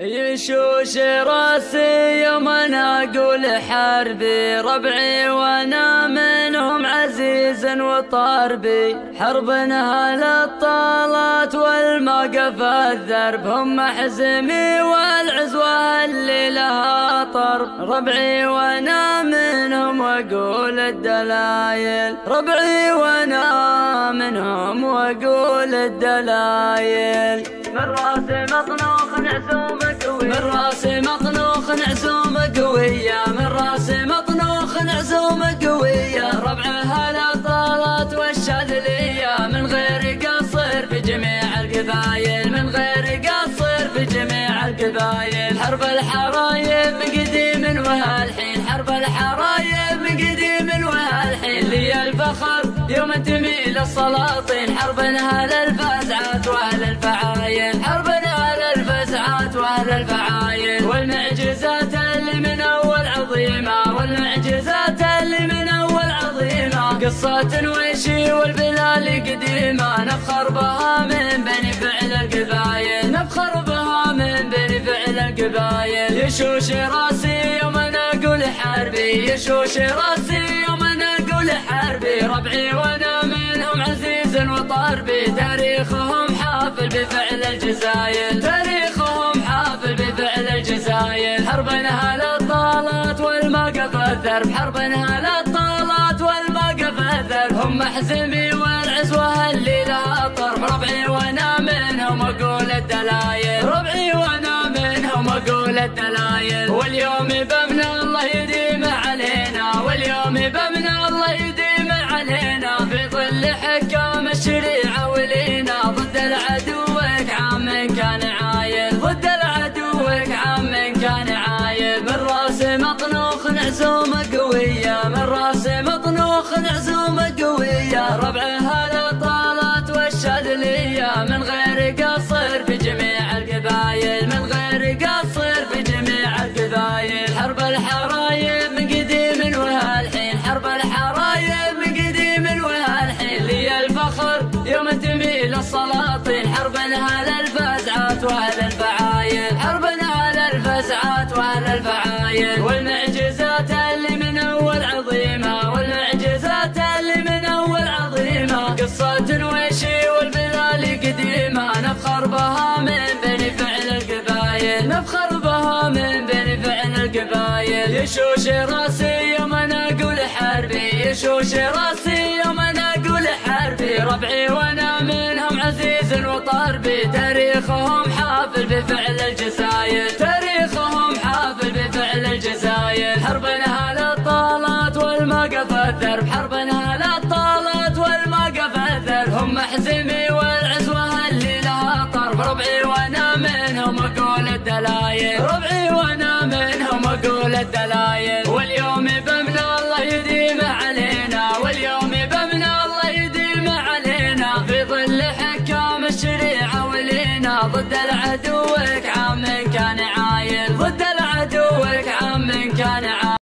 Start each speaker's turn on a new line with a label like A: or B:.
A: يشوش راسي يوم انا اقول حربي، ربعي وانا منهم عزيز وطربي. حربنا للطالات والموقف الذرب، هم حزمي والعزوة اللي لها طرب. ربعي وانا منهم واقول الدلايل، ربعي وانا منهم واقول الدلايل. من راسي مطنوخ نعزوم قوية، من راسي مطنوخ نعزوم قوية، من راسي مطنوخ نعزوم قوية. ربعها الأطالات والشاذلية، من غير قصر في جميع القبايل، من غير قصر في جميع القبايل. حرب الحرايب من قديم وهالحين، حرب الحرايب من قديم وهالحين. لي الفخر يوم تميل السلاطين، حربنا للفزعات واهل الفعايل، حربنا للفزعات واهل الفعايل. والمعجزات اللي من اول عظيمه، والمعجزات اللي من اول عظيمه. قصة ويشي والبلال قديمه، نفخر بها من بين فعل القبايل، نفخر بها من بين فعل القبايل. يشوش راسي يوم انا اقول حربي، يشوش راسي يوم انا اقول حربي. ربعي وانا منهم عزيز وطربي، تاريخهم حافل بفعل الجزايل، تاريخهم حافل بفعل الجزايل. حربنا للطالات والموقف الذرب، حربنا للطالات والموقف الذرب. هم حزمي والعزوة اللي لها طرب. ربعي وانا منهم اقول الدلايل، ربعي وانا منهم اقول الدلايل. واليوم بمن الله يديم علينا، واليوم بمن الله يديم علينا. في ظل حكام الشريعة ولينا، ضد العدوك عام كان عايل، ضد العدوك عام كان عايل. من راسي مطنوخ نعزوم قوية، من راسي مطنوخ نعزوم قوية. ربعها الأطالات والشاذلية، من غير قصر في جميع القبايل، من غير قصر في جميع القبايل. حرب الحرايب من قديم وهالحين، حرب الحرايب من قديم وهالحين. لي الفخر يوم تميل السلاطين، حربنا للفزعات واهل الفعايل، حربنا للفزعات واهل الفعايل. والمعجزات اللي من اول عظيمه، والمعجزات اللي من اول عظيمه. قصة ويشي والبلال قديمه، نفخر بها من بين فعل القبايل، نفخر بها من بين فعل القبايل. يشوش راسي يوم انا اقول حربي، يشوش راسي يوم انا اقول حربي. ربعي وانا منهم عزيز وطربي، تاريخهم حافل بفعل الجزايل، تاريخهم حافل بفعل الجزايل. حربنا للطالات والموقف الذرب، حربنا للطالات والموقف الذرب. هم حزمي والعزوة اللي لها طرب. ربعي وانا منهم اقول الدلايل، ربعي وانا منهم اقول الدلايل.